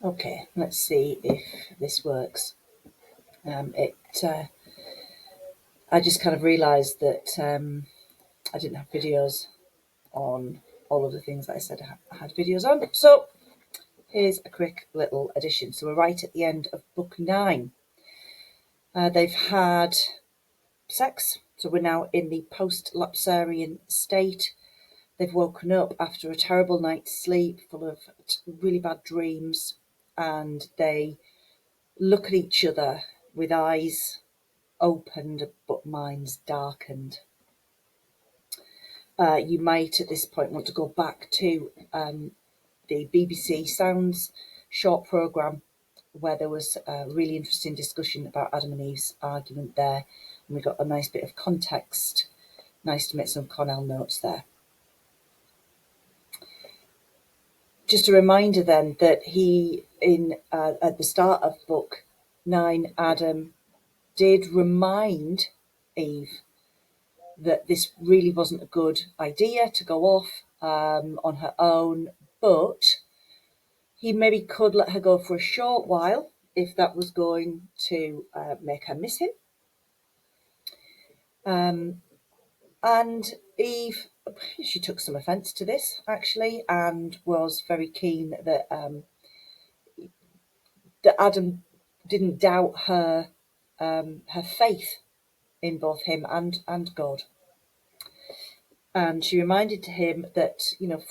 Okay, let's see if this works. It. I just kind of realised that I didn't have videos on all of the things that I said I had videos on. So here's a quick little addition. So we're right at the end of book 9. They've had sex, so we're now in the post-lapsarian state. They've woken up after a terrible night's sleep full of really bad dreams, and they look at each other with eyes opened but minds darkened. You might at this point want to go back to the BBC Sounds short programme where there was a really interesting discussion about Adam and Eve's argument there, and we got a nice bit of context. Nice to make some Cornell notes there. Just a reminder then that he, at the start of book 9, Adam did remind Eve that this really wasn't a good idea to go off on her own, but he maybe could let her go for a short while if that was going to make her miss him. And Eve, she took some offence to this, actually, and was very keen that that Adam didn't doubt her faith in both him and God. And she reminded him that,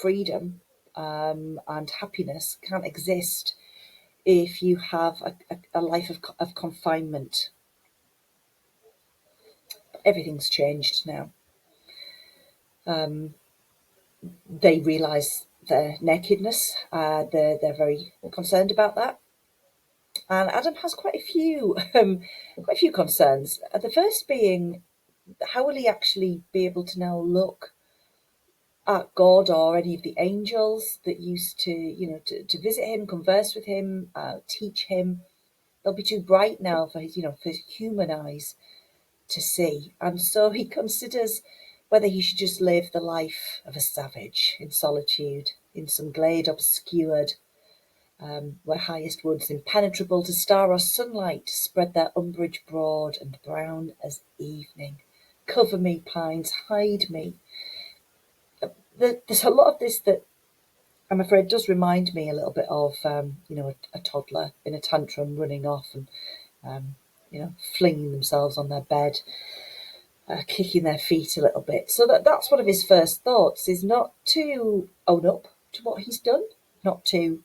freedom and happiness can't exist if you have a life of confinement. Everything's changed now. They realise their nakedness. They're very concerned about that. And Adam has quite a few concerns. The first being, how will he actually be able to now look at God or any of the angels that used to, to visit him, converse with him, teach him? They'll be too bright now for his, for his human eyes to see. And so he considers whether he should just live the life of a savage in solitude, in some glade obscured, where highest woods impenetrable to star or sunlight spread their umbrage broad and brown as evening. Cover me, pines, hide me. There's a lot of this that I'm afraid does remind me a little bit of, a toddler in a tantrum running off and, flinging themselves on their bed, kicking their feet a little bit. So that's one of his first thoughts, is not to own up to what he's done, not to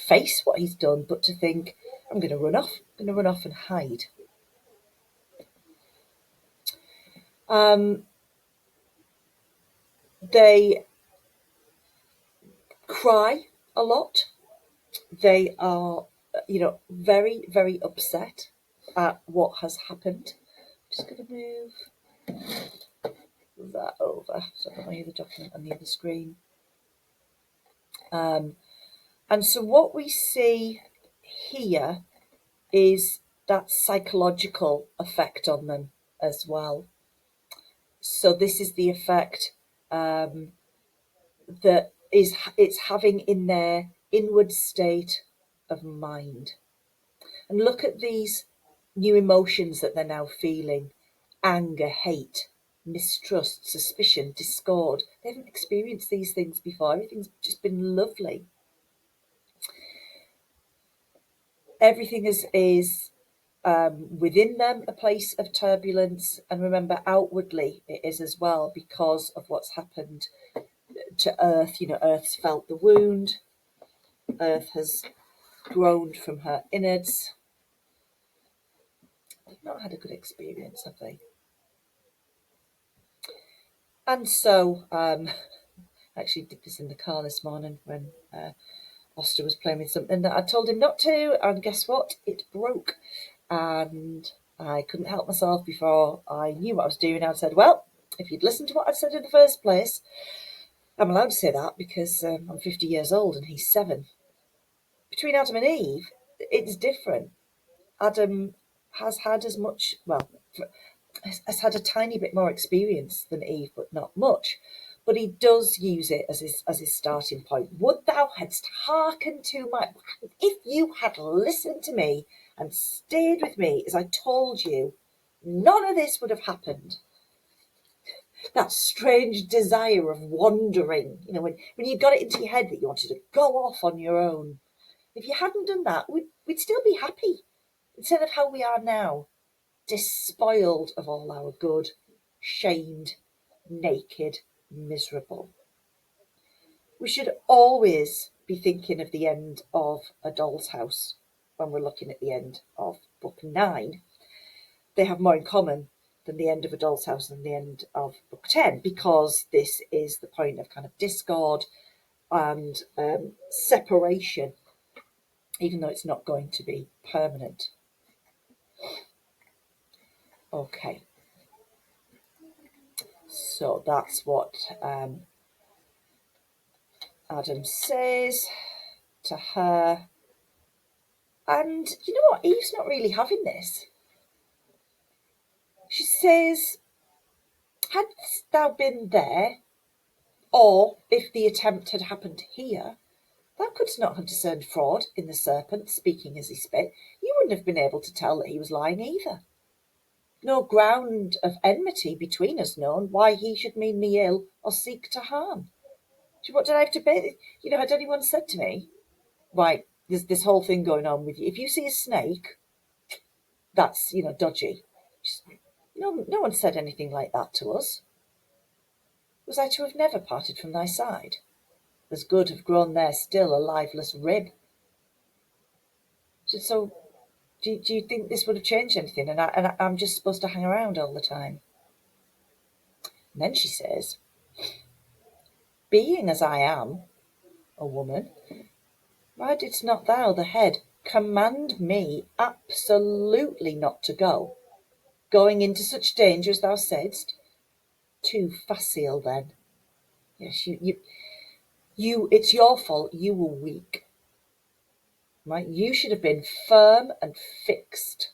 face what he's done, but to think, I'm going to run off and hide. They cry a lot. They are, very, very upset at what has happened. I'm just going to move that over so I have my other document on the other screen. And so what we see here is that psychological effect on them as well. So this is the effect that it's having in their inward state of mind. And look at these new emotions that they're now feeling: anger, hate, mistrust, suspicion, discord. They haven't experienced these things before. Everything's just been lovely. Everything is within them a place of turbulence, and remember, outwardly it is as well, because of what's happened to Earth. Earth's felt the wound. Earth has groaned from her innards. They've not had a good experience, have they? And so, I actually did this in the car this morning when Oster was playing with something that I told him not to, and guess what? It broke. And I couldn't help myself. Before I knew what I was doing, I said, well, if you'd listened to what I've said in the first place, I'm allowed to say that because I'm 50 years old and he's 7. Between Adam and Eve, it's different. Adam has had has had a tiny bit more experience than Eve, but not much. But he does use it as his starting point. Would thou hadst hearkened to my... If you had listened to me and stayed with me as I told you, none of this would have happened. That strange desire of wandering, when you got it into your head that you wanted to go off on your own. If you hadn't done that, we'd still be happy, instead of how we are now, despoiled of all our good, shamed, naked, miserable. We should always be thinking of the end of A Doll's House when we're looking at the end of Book 9. They have more in common than the end of A Doll's House and the end of Book 10, because this is the point of kind of discord and separation, even though it's not going to be permanent. Okay. So that's what Adam says to her. And you know what? Eve's not really having this. She says, hadst thou been there, or if the attempt had happened here, thou couldst not have discerned fraud in the serpent speaking as he spake. You wouldn't have been able to tell that he was lying either. No ground of enmity between us known, why he should mean me ill or seek to harm. What did I have to pay? Had anyone said to me, right, there's this whole thing going on with you. If you see a snake, that's, dodgy. No one said anything like that to us. Was I to have never parted from thy side? As good have grown there still a liveless rib. So, do you think this would have changed anything? And I'm just supposed to hang around all the time? And then she says, being as I am, a woman, why didst not thou, the head, command me absolutely not to go, going into such danger as thou saidst? Too facile then. Yes, you, it's your fault. You were weak. Right? You should have been firm and fixed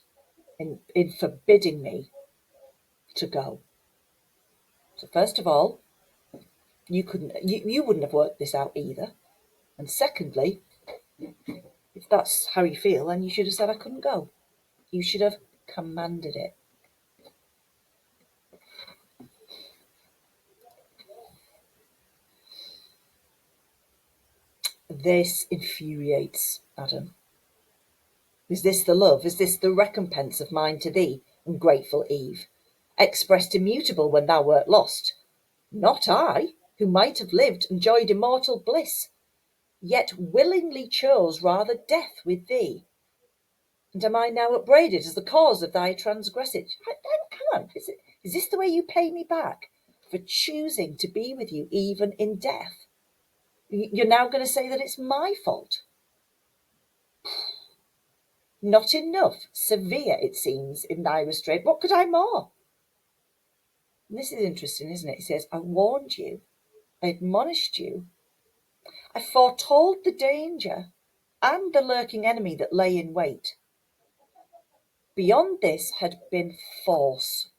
in forbidding me to go. So first of all, you wouldn't have worked this out either. And secondly, if that's how you feel, then you should have said I couldn't go. You should have commanded it. This infuriates Adam. Is this the love? Is this the recompense of mine to thee, ungrateful Eve, expressed immutable when thou wert lost? Not I, who might have lived, enjoyed immortal bliss, yet willingly chose rather death with thee. And am I now upbraided as the cause of thy transgression? Hang on, is this the way you pay me back for choosing to be with you even in death? You're now going to say that it's my fault? Not enough, severe it seems, in thy restraint. What could I more? And this is interesting, isn't it? He says, I warned you, I admonished you, I foretold the danger and the lurking enemy that lay in wait. Beyond this had been force,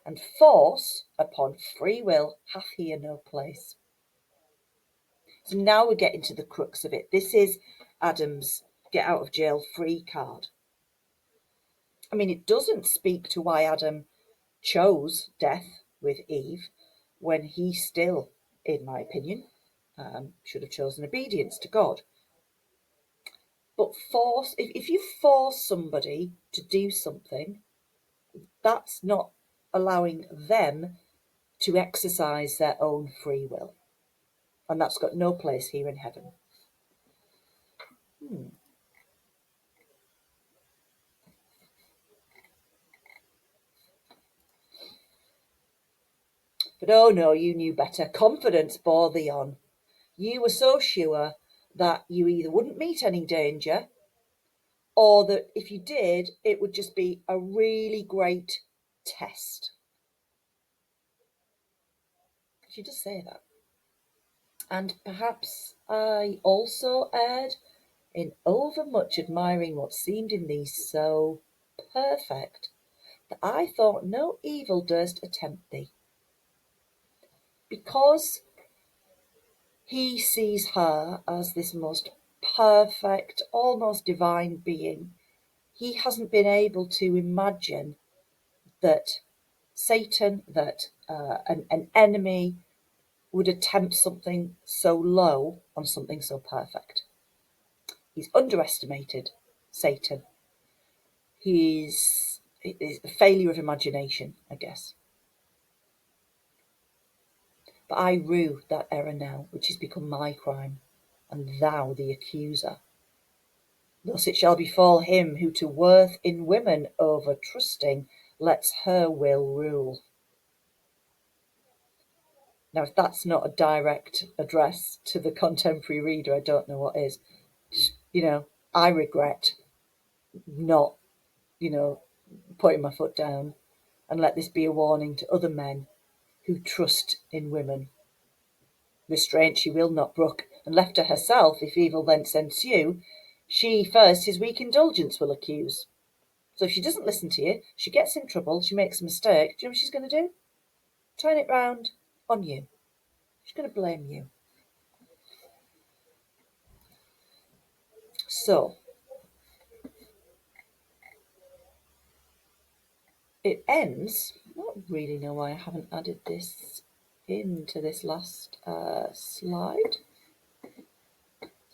and force upon free will hath here no place. So now we're getting to the crux of it. This is Adam's get out of jail free card. I mean, it doesn't speak to why Adam chose death with Eve when he still, in my opinion, should have chosen obedience to God. But force, if you force somebody to do something, that's not allowing them to exercise their own free will. And that's got no place here in heaven. But oh no, you knew better. Confidence bore thee on. You were so sure that you either wouldn't meet any danger, or that if you did, it would just be a really great test. She does say that. And perhaps I also erred in overmuch admiring what seemed in thee so perfect, that I thought no evil durst attempt thee. because he sees her as this most perfect, almost divine being, he hasn't been able to imagine that Satan, that an enemy would attempt something so low on something so perfect. He's underestimated Satan. He's a failure of imagination, I guess. But I rue that error now, which has become my crime, and thou the accuser. Thus it shall befall him who to worth in women over trusting lets her will rule. Now, if that's not a direct address to the contemporary reader, I don't know what is. I regret not, putting my foot down, and let this be a warning to other men who trust in women. Restraint she will not brook, and left to herself, if evil thence ensue, she first his weak indulgence will accuse. So if she doesn't listen to you, she gets in trouble, she makes a mistake, do you know what she's going to do? Turn it round on you. She's going to blame you. So, it ends. I don't really know why I haven't added this into this last slide.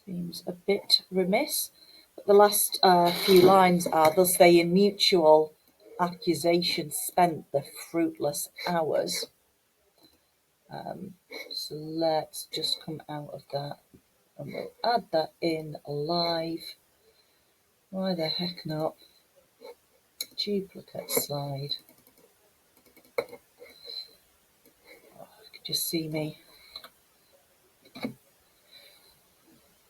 Seems a bit remiss. But the last few lines are, thus they in mutual accusation spent the fruitless hours. So let's just come out of that and we'll add that in live. Why the heck not? Duplicate slide. You can just see me.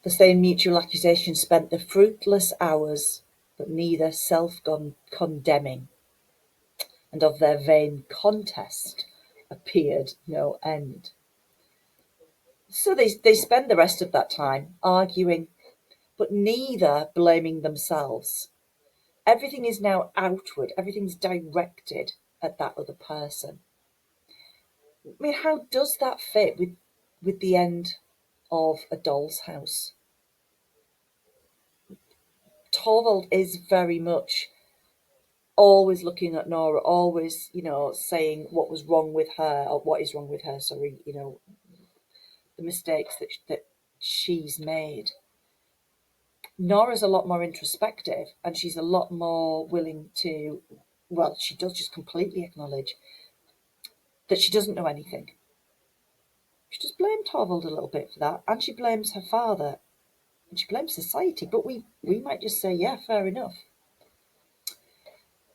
The same mutual accusation spent the fruitless hours, but neither self-condemning, and of their vain contest appeared no end. So they spend the rest of that time arguing, but neither blaming themselves. Everything is now outward, everything's directed at that other person. I mean, how does that fit with the end of A Doll's House? Torvald is very much always looking at Nora, always, saying what was wrong with her, or what is wrong with her, the mistakes that she's made. Nora's a lot more introspective, and she's a lot more willing to, she does just completely acknowledge that she doesn't know anything. She just blamed Torvald a little bit for that, and she blames her father, and she blames society, but we might just say, yeah, fair enough.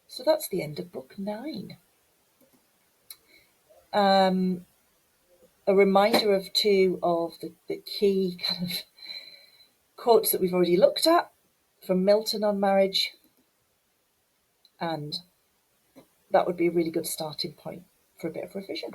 So that's the end of book 9. A reminder of 2 of the key kind of quotes that we've already looked at from Milton on marriage, and that would be a really good starting point for a bit of revision.